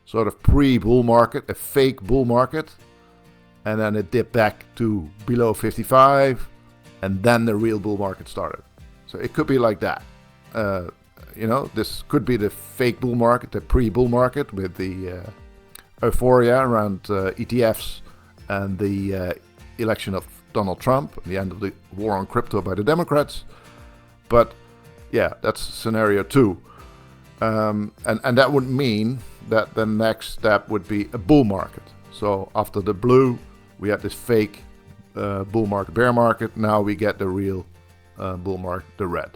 sort of pre-bull market, a fake bull market, and then it dipped back to below 55, and then the real bull market started. So it could be like that. This could be the fake bull market, the pre-bull market with the euphoria around ETFs and the election of Donald Trump, the end of the war on crypto by the Democrats. But yeah, that's scenario 2. And that would mean that the next step would be a bull market. So after the blue, we had this fake bull market, bear market. Now we get the real bull market, the red.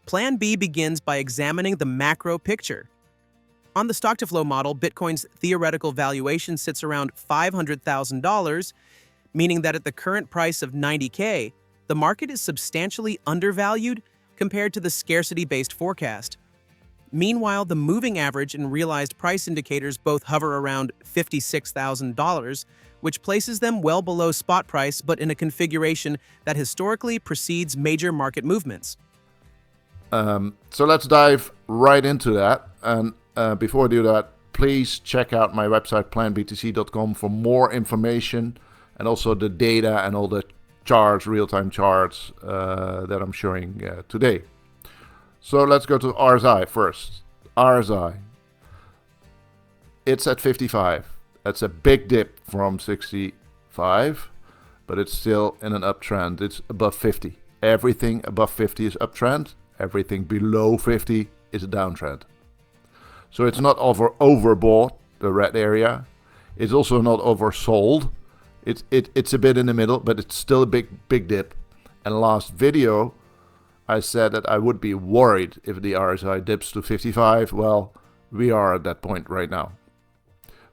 Plan B begins by examining the macro picture. On the stock-to-flow model, Bitcoin's theoretical valuation sits around $500,000, meaning that at the current price of $90K, the market is substantially undervalued compared to the scarcity-based forecast. Meanwhile, the moving average and realized price indicators both hover around $56,000, which places them well below spot price but in a configuration that historically precedes major market movements. So let's dive right into that. And before I do that, please check out my website, planbtc.com, for more information and also the data and all the charts, real-time charts that I'm showing today. So let's go to RSI first. RSI, it's at 55. That's a big dip from 65, but it's still in an uptrend. It's above 50. Everything above 50 is uptrend. Everything below 50 is a downtrend. So it's not overbought, the red area. It's also not oversold. It's a bit in the middle, but it's still a big dip. And last video, I said that I would be worried if the RSI dips to 55. Well, we are at that point right now.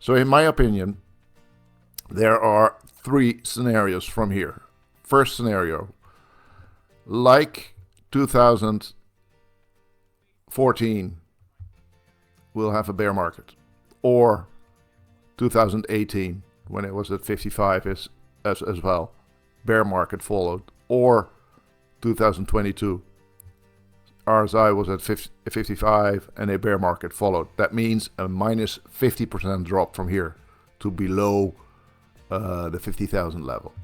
So in my opinion, there are 3 scenarios from here. First scenario, like 2014, we'll have a bear market, or 2018 when it was at 55 as well, bear market followed, or 2022, RSI was at 55 and a bear market followed. That means a minus 50% drop from here to below the 50,000 level.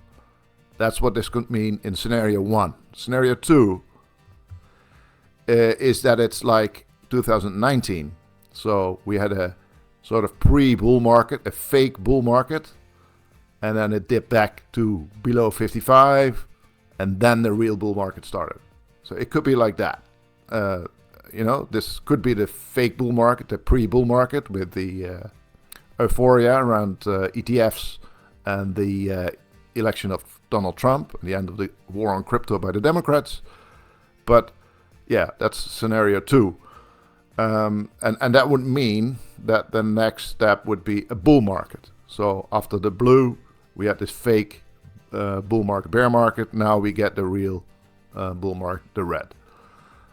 That's what this could mean in scenario 1. Scenario 2 is that it's like 2019. So we had a sort of pre-bull market, a fake bull market, and then it dipped back to below 55, and then the real bull market started. So it could be like that. This could be the fake bull market, the pre-bull market with the euphoria around ETFs and the election of Donald Trump, the end of the war on crypto by the Democrats. But yeah, that's scenario 2. And that would mean that the next step would be a bull market. So after the blue, we had this fake bull market, bear market. Now we get the real bull market, the red.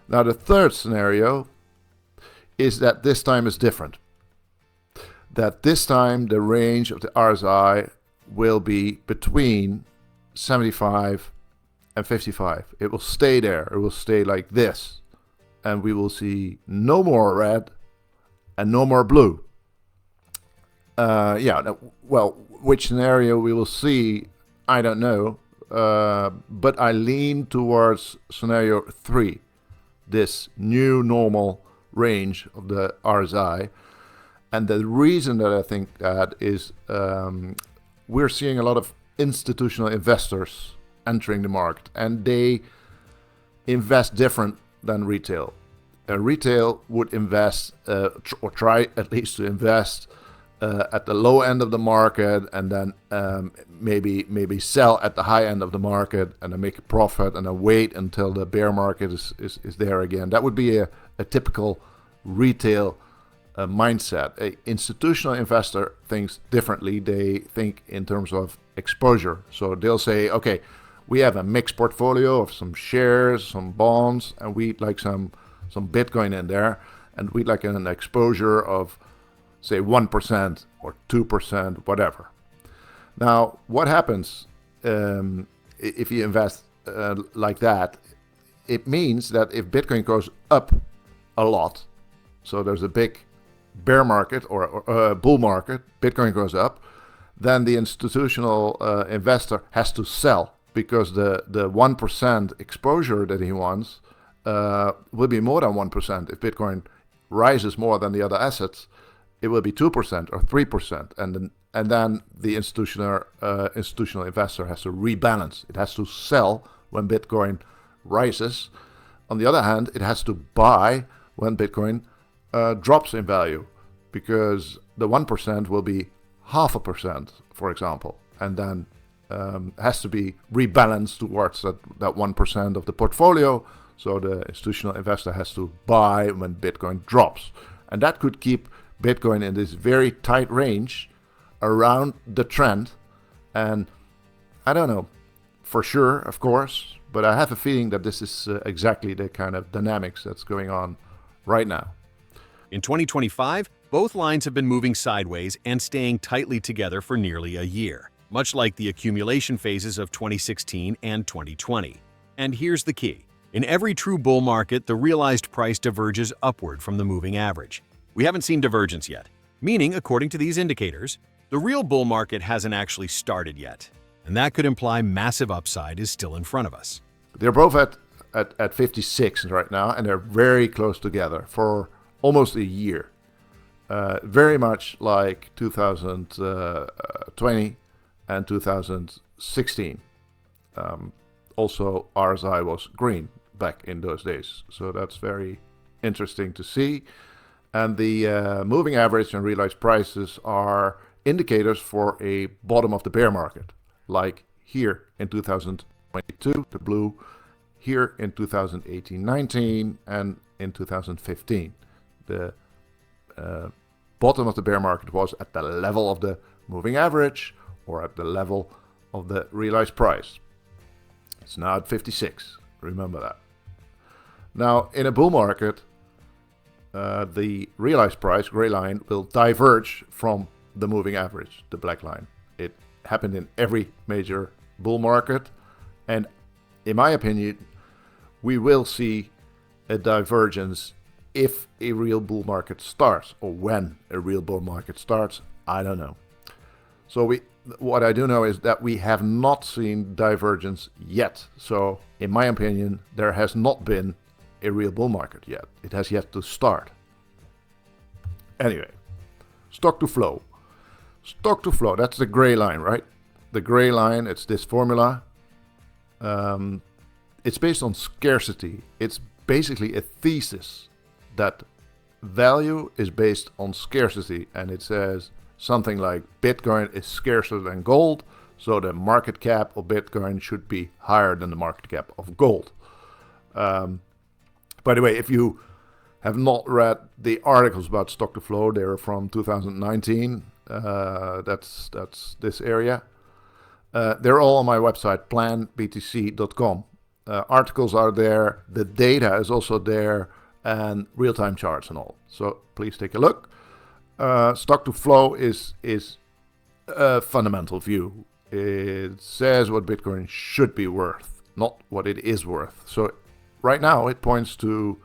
Now the third scenario is that this time is different. That this time the range of the RSI will be between 75 and 55. It will stay there. It will stay like this. And we will see no more red and no more blue. Which scenario we will see, I don't know. But I lean towards scenario 3, this new normal range of the RSI. And the reason that I think that is we're seeing a lot of institutional investors entering the market, and they invest different than retail. Retail would invest or try at least to invest at the low end of the market, and then maybe sell at the high end of the market, and then make a profit, and then wait until the bear market is there again. That would be a typical retail mindset. An institutional investor thinks differently. They think in terms of exposure. So they'll say, okay, we have a mixed portfolio of some shares, some bonds, and we'd like some Bitcoin in there, and we'd like an exposure of, say, 1% or 2%, whatever. Now, what happens if you invest like that? It means that if Bitcoin goes up a lot, so there's a big bear market or bull market, Bitcoin goes up, then the institutional investor has to sell because the 1% exposure that he wants will be more than 1%. If Bitcoin rises more than the other assets, it will be 2% or 3%, and then the institutional investor has to rebalance. It has to sell when Bitcoin rises. On the other hand, it has to buy when Bitcoin drops in value, because the 1% will be 0.5%, for example, and then has to be rebalanced towards that 1% of the portfolio. So the institutional investor has to buy when Bitcoin drops, and that could keep Bitcoin in this very tight range around the trend. And I don't know for sure, of course, but I have a feeling that this is exactly the kind of dynamics that's going on right now. In 2025, both lines have been moving sideways and staying tightly together for nearly a year, much like the accumulation phases of 2016 and 2020. And here's the key. In every true bull market, the realized price diverges upward from the moving average. We haven't seen divergence yet, meaning, according to these indicators, the real bull market hasn't actually started yet, and that could imply massive upside is still in front of us. They're both at 56 right now, and they're very close together for almost a year. Very much like 2020 and 2016. Also, RSI was green back in those days, so that's very interesting to see. And the moving average and realized prices are indicators for a bottom of the bear market, like here in 2022, the blue, here in 2018-19, and in 2015. The bottom of the bear market was at the level of the moving average or at the level of the realized price. It's now at 56. Remember that. Now, in a bull market, the realized price, gray line, will diverge from the moving average, the black line. It happened in every major bull market, and in my opinion, we will see a divergence if a real bull market starts, or when a real bull market starts. I don't know. So what I do know is that we have not seen divergence yet. So in my opinion, there has not been a real bull market yet. It has yet to start. Anyway, stock to flow. Stock to flow, that's the gray line, right? The gray line, it's this formula. It's based on scarcity. It's basically a thesis that value is based on scarcity, and it says something like Bitcoin is scarcer than gold, so the market cap of Bitcoin should be higher than the market cap of gold. By the way, if you have not read the articles about stock to flow, they are from 2019. That's this area. They're all on my website, planbtc.com. Articles are there, the data is also there, and real-time charts and all. So please take a look. Stock to flow is a fundamental view. It says what Bitcoin should be worth, not what it is worth. So right now it points to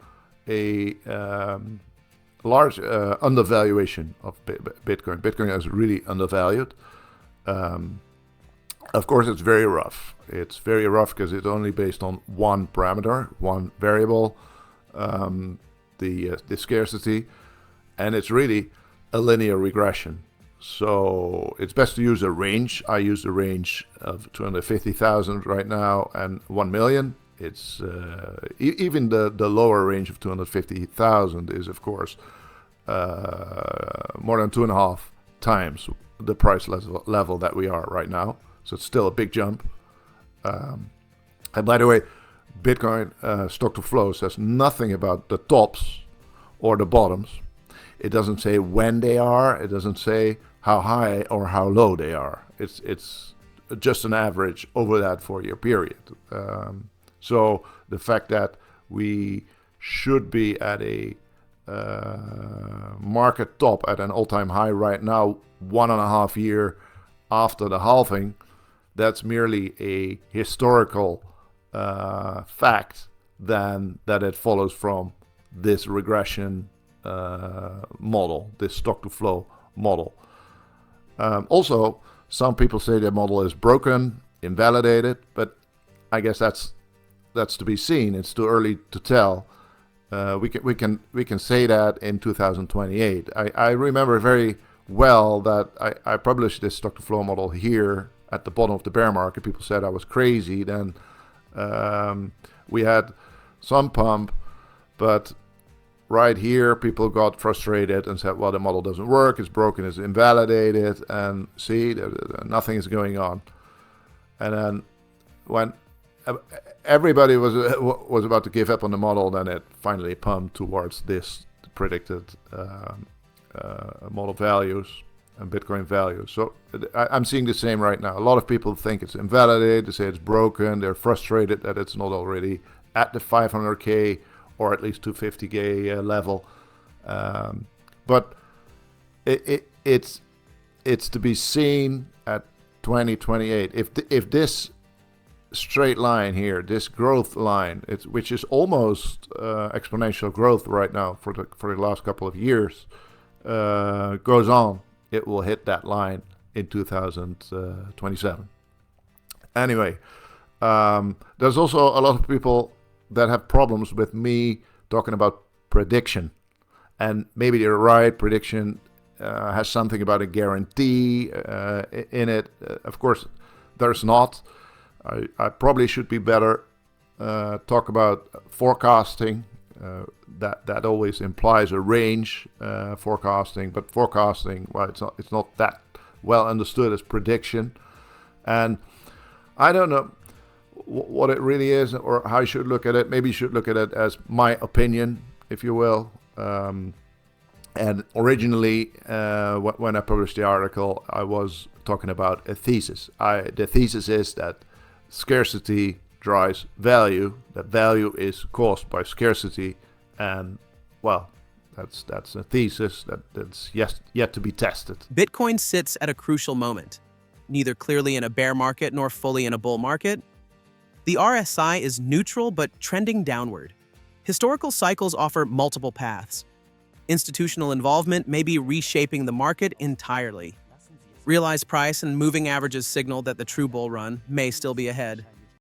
a large undervaluation of Bitcoin. Bitcoin is really undervalued. Of course, it's very rough. It's very rough because it's only based on one parameter, one variable, the scarcity, and it's really a linear regression. So it's best to use a range. I use a range of 250,000 right now and 1 million. It's even the lower range of 250,000 is, of course, more than 2.5 times the price level that we are right now. So it's still a big jump. And by the way, Bitcoin stock to flow says nothing about the tops or the bottoms. It doesn't say when they are. It doesn't say how high or how low they are. It's just an average over that 4-year period. So the fact that we should be at a market top at an all-time high right now, 1.5 years after the halving, that's merely a historical fact than that it follows from this regression model, this stock-to-flow model. Also, some people say the model is broken, invalidated, but I guess that's to be seen. It's too early to tell. We can say that in 2028. I remember very well that I published this stock-to-flow model here at the bottom of the bear market. People said I was crazy. Then we had some pump, but right here people got frustrated and said, well, the model doesn't work, it's broken, it's invalidated, and see, nothing is going on. And then when everybody was about to give up on the model, then it finally pumped towards this predicted model values and Bitcoin values. So I'm seeing the same right now. A lot of people think it's invalidated, they say it's broken, they're frustrated that it's not already at the 500K or at least 250K level. But it's to be seen at 2028. If this straight line here, this growth line, which is almost exponential growth right now for the last couple of years, goes on, it will hit that line in 2027. Anyway, there's also a lot of people that have problems with me talking about prediction. And maybe they're right, prediction has something about a guarantee in it. Of course, there's not. I probably should be better talk about forecasting. That always implies a range forecasting, but forecasting, well, it's not that well understood as prediction. And I don't know what it really is or how you should look at it. Maybe you should look at it as my opinion, if you will. And originally, when I published the article, I was talking about a thesis. The thesis is that scarcity drives value, that value is caused by scarcity, and, well, that's a thesis that's yet to be tested. Bitcoin sits at a crucial moment, neither clearly in a bear market nor fully in a bull market. The RSI is neutral but trending downward. Historical cycles offer multiple paths. Institutional involvement may be reshaping the market entirely. Realized price and moving averages signal that the true bull run may still be ahead.